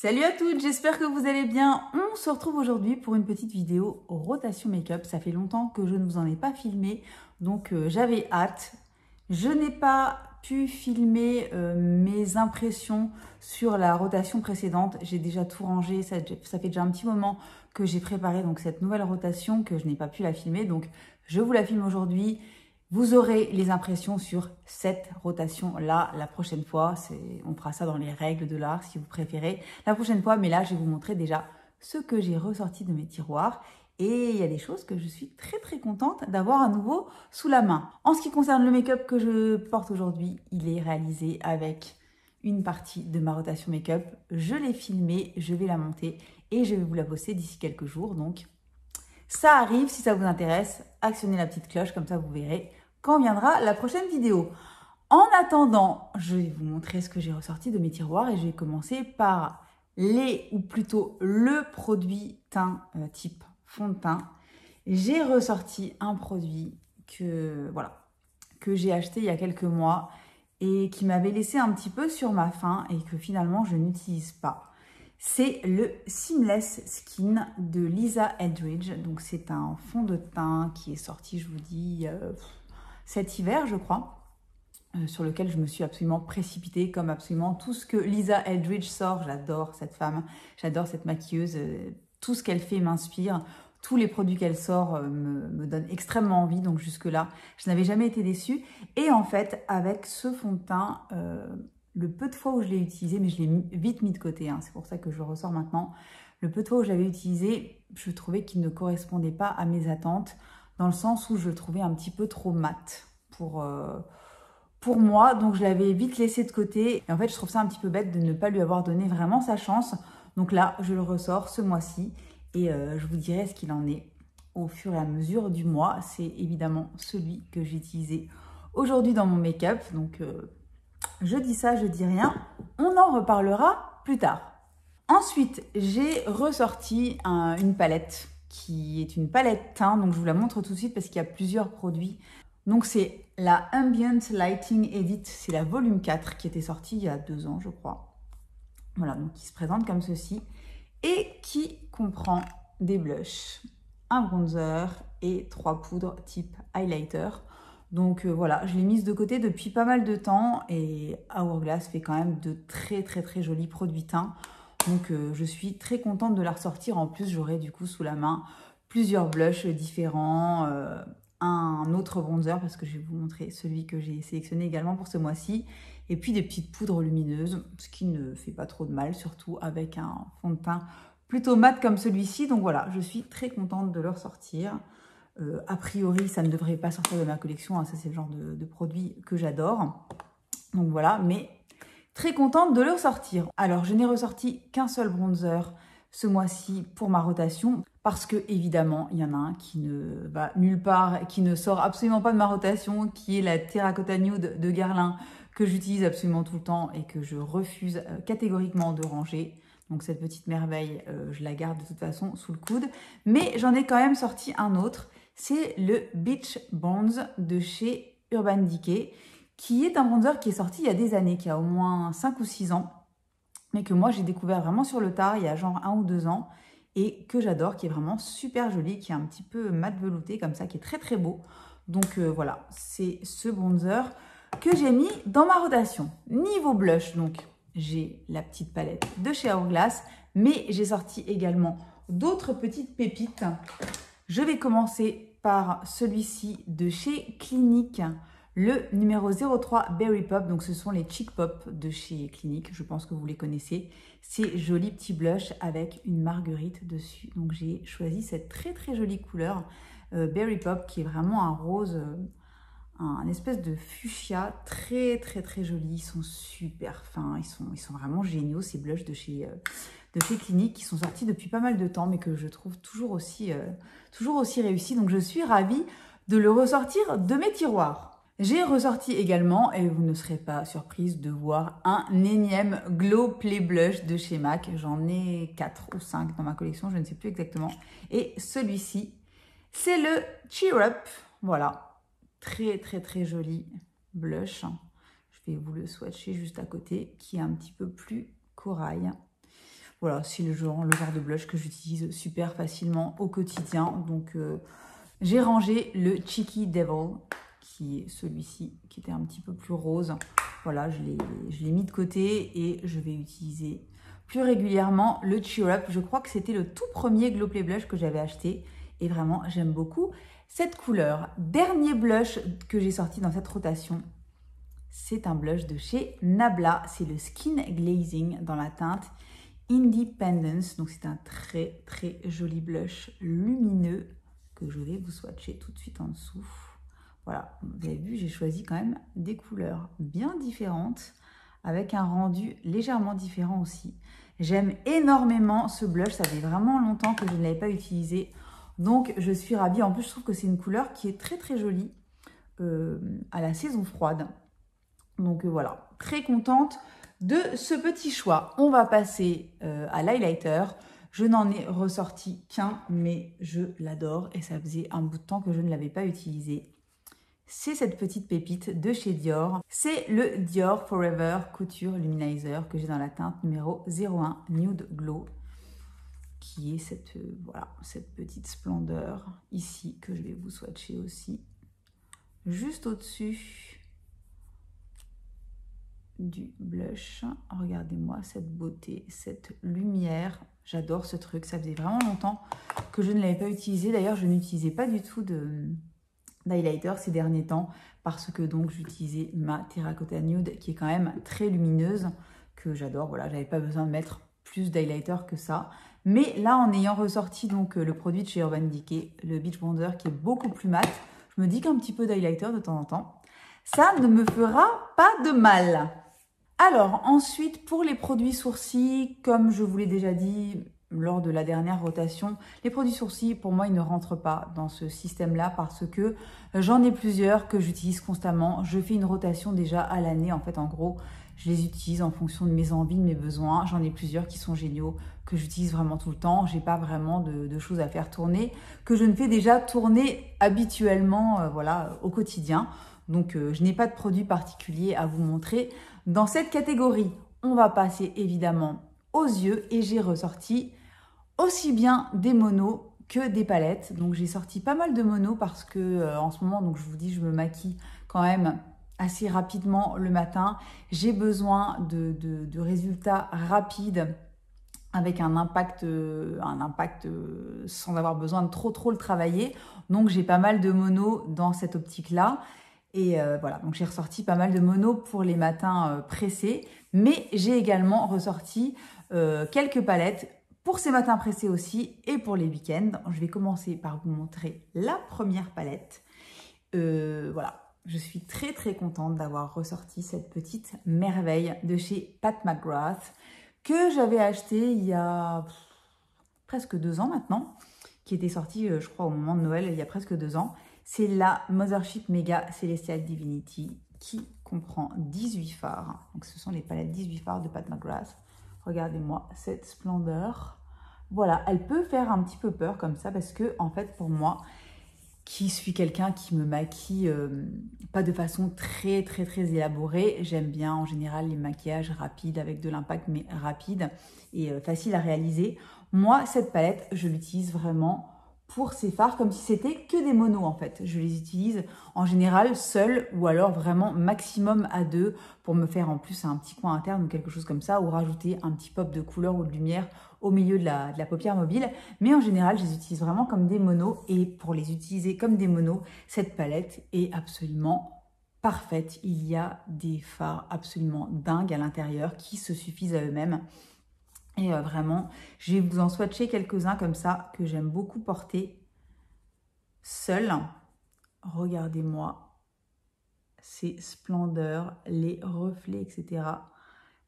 Salut à toutes, j'espère que vous allez bien. On se retrouve aujourd'hui pour une petite vidéo rotation make-up. Ça fait longtemps que je ne vous en ai pas filmé, donc j'avais hâte. Je n'ai pas pu filmer mes impressions sur la rotation précédente. J'ai déjà tout rangé, ça fait déjà un petit moment que j'ai préparé donc cette nouvelle rotation que je n'ai pas pu la filmer. Donc je vous la filme aujourd'hui. Vous aurez les impressions sur cette rotation-là la prochaine fois. On fera ça dans les règles de l'art si vous préférez la prochaine fois. Mais là, je vais vous montrer déjà ce que j'ai ressorti de mes tiroirs. Et il y a des choses que je suis très contente d'avoir à nouveau sous la main. En ce qui concerne le make-up que je porte aujourd'hui, il est réalisé avec une partie de ma rotation make-up. Je l'ai filmée, je vais la monter et je vais vous la poster d'ici quelques jours. Donc, ça arrive, si ça vous intéresse, actionnez la petite cloche, comme ça vous verrez quand viendra la prochaine vidéo. En attendant, je vais vous montrer ce que j'ai ressorti de mes tiroirs et je vais commencer par ou plutôt le produit teint type fond de teint. J'ai ressorti un produit que j'ai acheté il y a quelques mois et qui m'avait laissé un petit peu sur ma faim et que finalement je n'utilise pas. C'est le Seamless Skin de Lisa Eldridge. Donc c'est un fond de teint qui est sorti, je vous dis, cet hiver, je crois, sur lequel je me suis absolument précipitée, comme absolument tout ce que Lisa Eldridge sort. J'adore cette femme, j'adore cette maquilleuse. Tout ce qu'elle fait m'inspire. Tous les produits qu'elle sort me donnent extrêmement envie. Donc jusque-là, je n'avais jamais été déçue. Et en fait, avec ce fond de teint, le peu de fois où je l'ai utilisé, mais je l'ai vite mis de côté, hein, c'est pour ça que je le ressors maintenant. Le peu de fois où je l'avais utilisé, je trouvais qu'il ne correspondait pas à mes attentes, dans le sens où je le trouvais un petit peu trop mat pour moi. Donc je l'avais vite laissé de côté. Et en fait, je trouve ça un petit peu bête de ne pas lui avoir donné vraiment sa chance. Donc là, je le ressors ce mois-ci et je vous dirai ce qu'il en est au fur et à mesure du mois. C'est évidemment celui que j'ai utilisé aujourd'hui dans mon make-up. Donc je dis ça, je dis rien. On en reparlera plus tard. Ensuite, j'ai ressorti une palette qui est une palette teint. Donc, je vous la montre tout de suite parce qu'il y a plusieurs produits. Donc, c'est la Ambient Lighting Edit. C'est la volume 4 qui était sortie il y a 2 ans, je crois. Voilà, donc qui se présente comme ceci. Et qui comprend des blushs, un bronzer et 3 poudres type highlighter. Donc voilà, je l'ai mise de côté depuis pas mal de temps et Hourglass fait quand même de très jolis produits teints. Donc je suis très contente de la ressortir. En plus, j'aurai du coup sous la main plusieurs blushs différents, un autre bronzer parce que je vais vous montrer celui que j'ai sélectionné également pour ce mois-ci. Et puis des petites poudres lumineuses, ce qui ne fait pas trop de mal, surtout avec un fond de teint plutôt mat comme celui-ci. Donc voilà, je suis très contente de le ressortir. A priori, ça ne devrait pas sortir de ma collection. Hein. Ça, c'est le genre de produit que j'adore. Donc voilà, mais très contente de le ressortir. Alors, je n'ai ressorti qu'un seul bronzer ce mois-ci pour ma rotation. Parce que, évidemment, il y en a un qui ne va nulle part, qui ne sort absolument pas de ma rotation, qui est la Terracotta Nude de Guerlain, que j'utilise absolument tout le temps et que je refuse catégoriquement de ranger. Donc cette petite merveille, je la garde de toute façon sous le coude. Mais j'en ai quand même sorti un autre. C'est le Beach Bronze de chez Urban Decay, qui est un bronzer qui est sorti il y a des années, qui a au moins 5 ou 6 ans, mais que moi j'ai découvert vraiment sur le tard, il y a genre 1 ou 2 ans, et que j'adore, qui est vraiment super joli, qui est un petit peu mat velouté comme ça, qui est très beau. Donc voilà, c'est ce bronzer que j'ai mis dans ma rotation. Niveau blush, donc j'ai la petite palette de chez Hourglass, mais j'ai sorti également d'autres petites pépites. Je vais commencer par celui-ci de chez Clinique, le numéro 03 Berry Pop. Donc ce sont les Cheek Pop de chez Clinique, je pense que vous les connaissez. Ces jolis petits blushs avec une marguerite dessus. Donc j'ai choisi cette très jolie couleur Berry Pop qui est vraiment un rose, un espèce de fuchsia très joli. Ils sont super fins, ils sont vraiment géniaux ces blushs de chez Clinique qui sont sortis depuis pas mal de temps mais que je trouve toujours aussi réussis. Donc je suis ravie de le ressortir de mes tiroirs. J'ai ressorti également, et vous ne serez pas surprise de voir, un énième Glow Play Blush de chez MAC. J'en ai 4 ou 5 dans ma collection, je ne sais plus exactement. Et celui-ci, c'est le Cheer Up. Voilà, très joli blush. Je vais vous le swatcher juste à côté, qui est un petit peu plus corail. Voilà, c'est le genre de blush que j'utilise super facilement au quotidien. Donc, j'ai rangé le Cheeky Devil, qui est celui-ci, qui était un petit peu plus rose. Voilà, je l'ai mis de côté et je vais utiliser plus régulièrement le Cheer Up. Je crois que c'était le tout premier Glow Play Blush que j'avais acheté. Et vraiment, j'aime beaucoup cette couleur. Dernier blush que j'ai sorti dans cette rotation, c'est un blush de chez Nabla. C'est le Skin Glazing dans la teinte Independence. Donc, c'est un très, très joli blush lumineux que je vais vous swatcher tout de suite en dessous. Voilà, vous avez vu, j'ai choisi quand même des couleurs bien différentes avec un rendu légèrement différent aussi. J'aime énormément ce blush, ça fait vraiment longtemps que je ne l'avais pas utilisé. Donc, je suis ravie. En plus, je trouve que c'est une couleur qui est très, très jolie à la saison froide. Donc, voilà, très contente de ce petit choix. On va passer à l'highlighter. Je n'en ai ressorti qu'un, mais je l'adore et ça faisait un bout de temps que je ne l'avais pas utilisé. C'est cette petite pépite de chez Dior. C'est le Dior Forever Couture Luminizer que j'ai dans la teinte numéro 01 Nude Glow, qui est cette, voilà, cette petite splendeur ici que je vais vous swatcher aussi. Juste au-dessus du blush. Regardez-moi cette beauté, cette lumière. J'adore ce truc. Ça faisait vraiment longtemps que je ne l'avais pas utilisé. D'ailleurs, je n'utilisais pas du tout d'highlighter ces derniers temps parce que donc j'utilisais ma Terracotta Nude qui est quand même très lumineuse, que j'adore. Voilà, j'avais pas besoin de mettre plus d'highlighter que ça. Mais là, en ayant ressorti donc le produit de chez Urban Decay, le Beach Bonder qui est beaucoup plus mat, je me dis qu'un petit peu d'highlighter de temps en temps, ça ne me fera pas de mal. Alors ensuite, pour les produits sourcils, comme je vous l'ai déjà dit lors de la dernière rotation, les produits sourcils, pour moi, ils ne rentrent pas dans ce système-là parce que j'en ai plusieurs que j'utilise constamment. Je fais une rotation déjà à l'année. En fait, en gros, je les utilise en fonction de mes envies, de mes besoins. J'en ai plusieurs qui sont géniaux, que j'utilise vraiment tout le temps. J'ai pas vraiment de choses à faire tourner, que je ne fais déjà tourner habituellement voilà, au quotidien. Donc, je n'ai pas de produit particulier à vous montrer. Dans cette catégorie, on va passer évidemment aux yeux et j'ai ressorti aussi bien des monos que des palettes. Donc, j'ai sorti pas mal de monos parce que en ce moment, donc je vous dis, je me maquille quand même assez rapidement le matin. J'ai besoin de résultats rapides avec un impact sans avoir besoin de trop le travailler. Donc, j'ai pas mal de monos dans cette optique-là. Et voilà, donc j'ai ressorti pas mal de monos pour les matins pressés, mais j'ai également ressorti quelques palettes pour ces matins pressés aussi et pour les week-ends. Je vais commencer par vous montrer la première palette. Voilà, je suis très contente d'avoir ressorti cette petite merveille de chez Pat McGrath que j'avais acheté il y a presque 2 ans maintenant, qui était sortie, je crois, au moment de Noël, il y a presque 2 ans. C'est la Mothership Mega Celestial Divinity qui comprend 18 fards. Donc, ce sont les palettes 18 fards de Pat McGrath. Regardez-moi cette splendeur. Voilà, elle peut faire un petit peu peur comme ça parce que, en fait, pour moi, qui suis quelqu'un qui me maquille pas de façon très élaborée, j'aime bien en général les maquillages rapides avec de l'impact, mais rapide et facile à réaliser. Moi, cette palette, je l'utilise vraiment pour ces fards comme si c'était que des monos en fait. Je les utilise en général seuls ou alors vraiment maximum à 2 pour me faire en plus un petit coin interne ou quelque chose comme ça, ou rajouter un petit pop de couleur ou de lumière au milieu de la paupière mobile. Mais en général, je les utilise vraiment comme des monos et pour les utiliser comme des monos, cette palette est absolument parfaite. Il y a des fards absolument dingues à l'intérieur qui se suffisent à eux-mêmes. Et vraiment, je vais vous en swatcher quelques-uns comme ça que j'aime beaucoup porter seul. Regardez-moi ces splendeurs, les reflets, etc.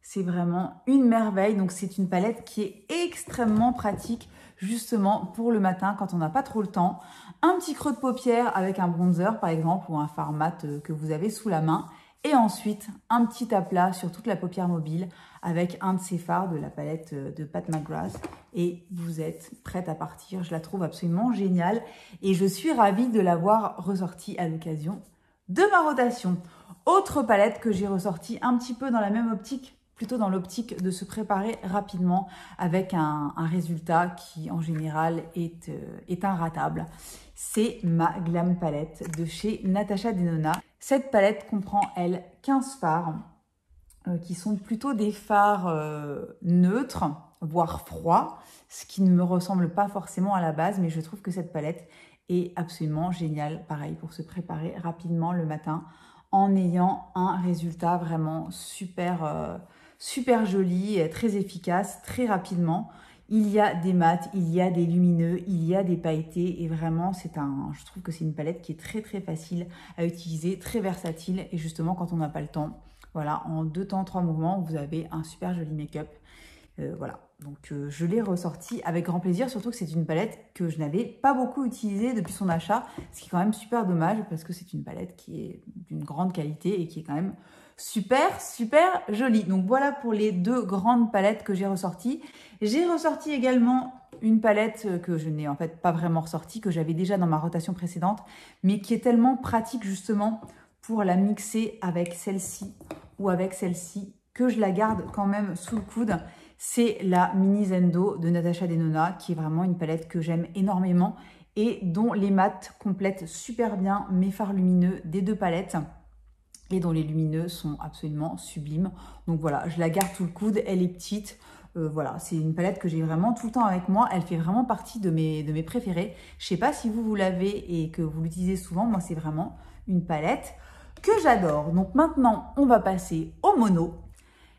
C'est vraiment une merveille. Donc, c'est une palette qui est extrêmement pratique justement pour le matin quand on n'a pas trop le temps. Un petit creux de paupière avec un bronzer par exemple ou un fard mat que vous avez sous la main. Et ensuite, un petit aplat sur toute la paupière mobile avec un de ces fards de la palette de Pat McGrath. Et vous êtes prête à partir. Je la trouve absolument géniale. Et je suis ravie de l'avoir ressortie à l'occasion de ma rotation. Autre palette que j'ai ressortie un petit peu dans la même optique plutôt dans l'optique de se préparer rapidement avec un résultat qui en général est inratable. C'est ma Glam Palette de chez Natasha Denona. Cette palette comprend, elle, 15 fards qui sont plutôt des fards neutres, voire froids, ce qui ne me ressemble pas forcément à la base, mais je trouve que cette palette est absolument géniale, pareil, pour se préparer rapidement le matin en ayant un résultat vraiment super, super joli, très efficace, très rapidement. Il y a des mats, il y a des lumineux, il y a des pailletés et vraiment je trouve que c'est une palette qui est très très facile à utiliser, très versatile et justement quand on n'a pas le temps, voilà, en 2 temps, 3 mouvements, vous avez un super joli make-up. Voilà, donc je l'ai ressorti avec grand plaisir, surtout que c'est une palette que je n'avais pas beaucoup utilisée depuis son achat, ce qui est quand même super dommage parce que c'est une palette qui est d'une grande qualité et qui est quand même super, super jolie. Donc voilà pour les 2 grandes palettes que j'ai ressorties. J'ai ressorti également une palette que je n'ai en fait pas vraiment ressortie, que j'avais déjà dans ma rotation précédente, mais qui est tellement pratique justement pour la mixer avec celle-ci ou avec celle-ci, que je la garde quand même sous le coude. C'est la Mini Zendo de Natasha Denona, qui est vraiment une palette que j'aime énormément et dont les mats complètent super bien mes fards lumineux des 2 palettes et dont les lumineux sont absolument sublimes. Donc voilà, je la garde sous le coude, elle est petite. Voilà, c'est une palette que j'ai vraiment tout le temps avec moi. Elle fait vraiment partie de mes préférées. Je ne sais pas si vous l'avez et que vous l'utilisez souvent. Moi, c'est vraiment une palette que j'adore. Donc maintenant, on va passer au mono.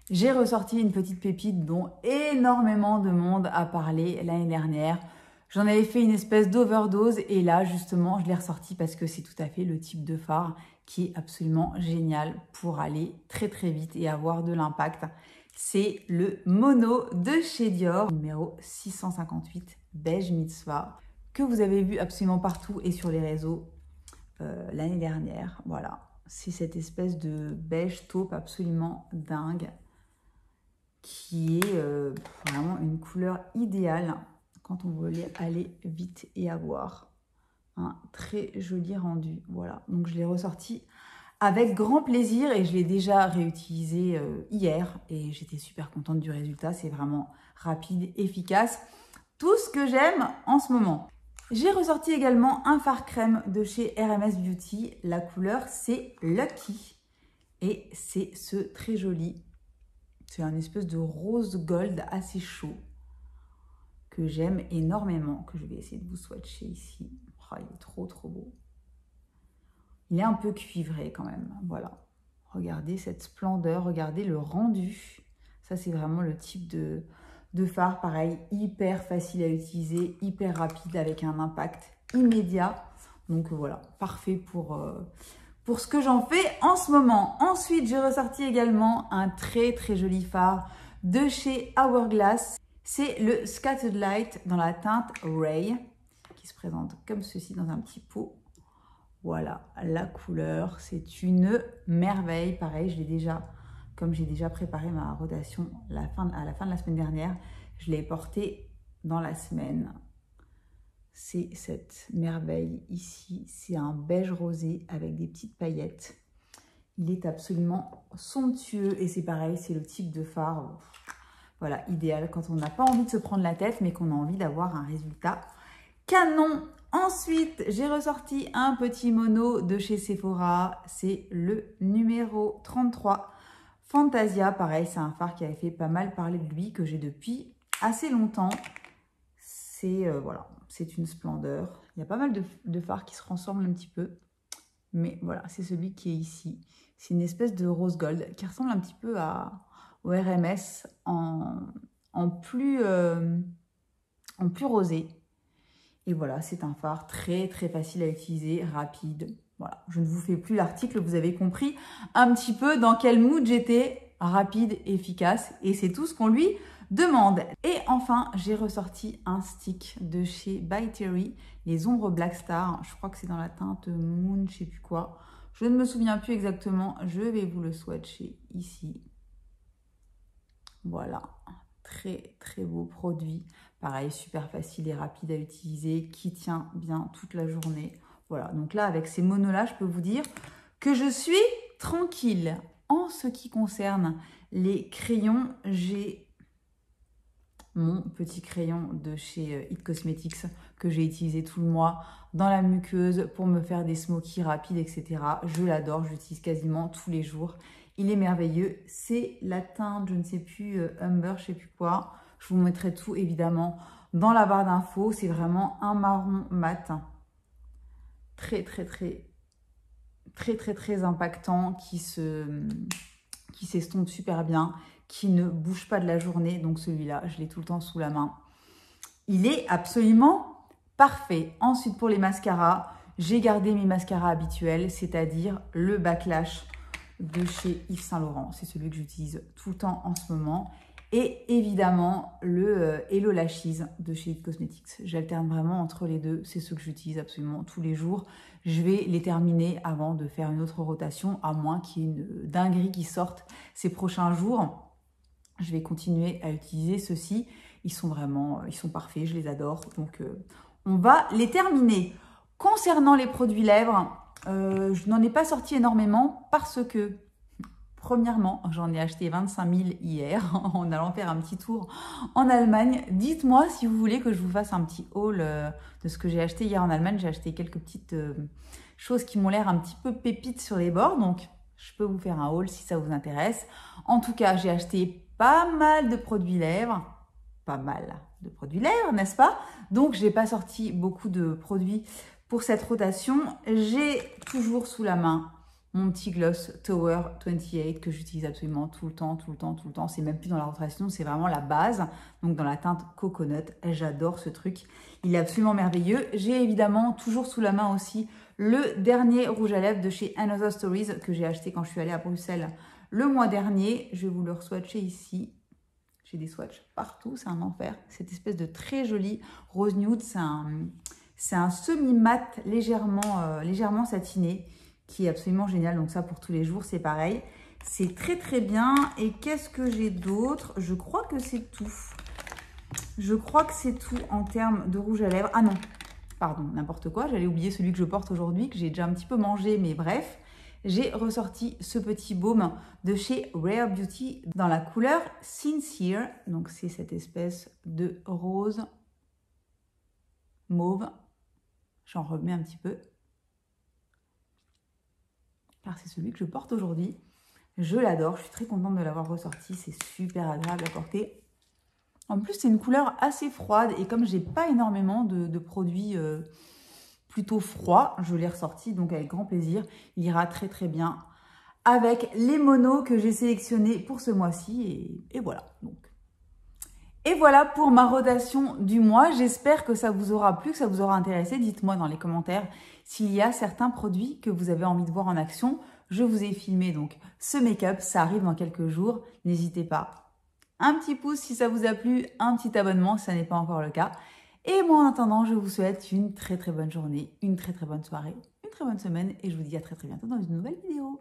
J'ai ressorti une petite pépite dont énormément de monde a parlé l'année dernière. J'en avais fait une espèce d'overdose et là, justement, je l'ai ressorti parce que c'est tout à fait le type de fard qui est absolument génial pour aller très très vite et avoir de l'impact. C'est le Mono de chez Dior, numéro 658, beige mitzvah, que vous avez vu absolument partout et sur les réseaux l'année dernière. Voilà, c'est cette espèce de beige taupe absolument dingue qui est vraiment une couleur idéale quand on veut aller vite et avoir un très joli rendu. Voilà, donc je l'ai ressorti avec grand plaisir et je l'ai déjà réutilisé hier et j'étais super contente du résultat. C'est vraiment rapide, efficace, tout ce que j'aime en ce moment. J'ai ressorti également un fard crème de chez RMS Beauty. La couleur, c'est Lucky et c'est ce très joli. C'est un espèce de rose gold assez chaud que j'aime énormément, que je vais essayer de vous swatcher ici. Oh, il est trop trop beau. Il est un peu cuivré quand même, voilà. Regardez cette splendeur, regardez le rendu. Ça, c'est vraiment le type de fard, pareil, hyper facile à utiliser, hyper rapide, avec un impact immédiat. Donc voilà, parfait pour ce que j'en fais en ce moment. Ensuite, j'ai ressorti également un très très joli fard de chez Hourglass. C'est le Scattered Light dans la teinte Ray, qui se présente comme ceci dans un petit pot. Voilà, la couleur, c'est une merveille. Pareil, je l'ai déjà, comme j'ai déjà préparé ma rotation à la fin de la semaine dernière, je l'ai porté dans la semaine. C'est cette merveille ici, c'est un beige rosé avec des petites paillettes. Il est absolument somptueux et c'est pareil, c'est le type de fard, voilà, idéal quand on n'a pas envie de se prendre la tête mais qu'on a envie d'avoir un résultat canon. Ensuite, j'ai ressorti un petit mono de chez Sephora, c'est le numéro 33 Fantasia. Pareil, c'est un fard qui avait fait pas mal parler de lui, que j'ai depuis assez longtemps. C'est voilà, c'est une splendeur. Il y a pas mal de fards qui se ressemblent un petit peu, mais voilà, c'est celui qui est ici. C'est une espèce de rose gold qui ressemble un petit peu au RMS en plus rosé. Et voilà, c'est un fard très très facile à utiliser, rapide. Voilà, je ne vous fais plus l'article, vous avez compris un petit peu dans quel mood j'étais, rapide, efficace. Et c'est tout ce qu'on lui demande. Et enfin, j'ai ressorti un stick de chez By Terry, les ombres Black Star. Je crois que c'est dans la teinte Moon, je sais plus quoi. Je ne me souviens plus exactement, je vais vous le swatcher ici. Voilà, très très beau produit. Pareil, super facile et rapide à utiliser, qui tient bien toute la journée. Voilà, donc là, avec ces monos-là, je peux vous dire que je suis tranquille. En ce qui concerne Les crayons, j'ai mon petit crayon de chez It Cosmetics que j'ai utilisé tout le mois dans la muqueuse pour me faire des smokies rapides, etc. Je l'adore, je l'utilise quasiment tous les jours. Il est merveilleux. C'est la teinte, je ne sais plus, Umber, je ne sais plus quoi. Je vous mettrai tout évidemment dans la barre d'infos. C'est vraiment un marron mat. Très impactant, qui s'estompe super bien, qui ne bouge pas de la journée. Donc celui-là, je l'ai tout le temps sous la main. Il est absolument parfait. Ensuite, pour les mascaras, j'ai gardé mes mascaras habituels, c'est-à-dire le Backlash de chez Yves Saint Laurent. C'est celui que j'utilise tout le temps en ce moment. Et évidemment, le Hello Lashes de chez It Cosmetics. J'alterne vraiment entre les deux. C'est ceux que j'utilise absolument tous les jours. Je vais les terminer avant de faire une autre rotation, à moins qu'il y ait une dinguerie qui sorte ces prochains jours. Je vais continuer à utiliser ceux-ci. Ils sont parfaits, je les adore. Donc, on va les terminer. Concernant les produits lèvres, je n'en ai pas sorti énormément parce que, premièrement, j'en ai acheté 25 000 hier en allant faire un petit tour en Allemagne. Dites-moi si vous voulez que je vous fasse un petit haul de ce que j'ai acheté hier en Allemagne. J'ai acheté quelques petites choses qui m'ont l'air un petit peu pépites sur les bords. Donc, je peux vous faire un haul si ça vous intéresse. En tout cas, j'ai acheté pas mal de produits lèvres. Pas mal de produits lèvres, n'est-ce pas? Donc, je n'ai pas sorti beaucoup de produits pour cette rotation. J'ai toujours sous la main mon petit gloss Tower 28 que j'utilise absolument tout le temps. C'est même plus dans la rotation, c'est vraiment la base. Donc, dans la teinte Coconut, j'adore ce truc. Il est absolument merveilleux. J'ai évidemment toujours sous la main aussi le dernier rouge à lèvres de chez Another Stories que j'ai acheté quand je suis allée à Bruxelles le mois dernier. Je vais vous le swatcher ici. J'ai des swatchs partout, c'est un enfer. Cette espèce de très joli rose nude, c'est un semi-mat légèrement satiné qui est absolument génial. Donc ça, pour tous les jours, c'est pareil. C'est très bien. Et qu'est-ce que j'ai d'autre? Je crois que c'est tout. Je crois que c'est tout en termes de rouge à lèvres. Ah non, pardon, n'importe quoi. J'allais oublier celui que je porte aujourd'hui, que j'ai déjà un petit peu mangé, mais bref. J'ai ressorti ce petit baume de chez Rare Beauty dans la couleur Sincere. Donc, c'est cette espèce de rose mauve. J'en remets un petit peu. Car c'est celui que je porte aujourd'hui. Je l'adore. Je suis très contente de l'avoir ressorti. C'est super agréable à porter. En plus, c'est une couleur assez froide. Et comme je n'ai pas énormément de produits plutôt froid, je l'ai ressorti donc avec grand plaisir. Il ira très bien avec les monos que j'ai sélectionnés pour ce mois-ci. Et voilà. Et voilà pour ma rotation du mois. J'espère que ça vous aura plu, que ça vous aura intéressé. Dites-moi dans les commentaires s'il y a certains produits que vous avez envie de voir en action. Je vous ai filmé donc ce make-up. Ça arrive dans quelques jours. N'hésitez pas. Un petit pouce si ça vous a plu, un petit abonnement si ça n'est pas encore le cas. Et moi, en attendant, je vous souhaite une très bonne journée, une très bonne soirée, une très bonne semaine. Et je vous dis à très bientôt dans une nouvelle vidéo.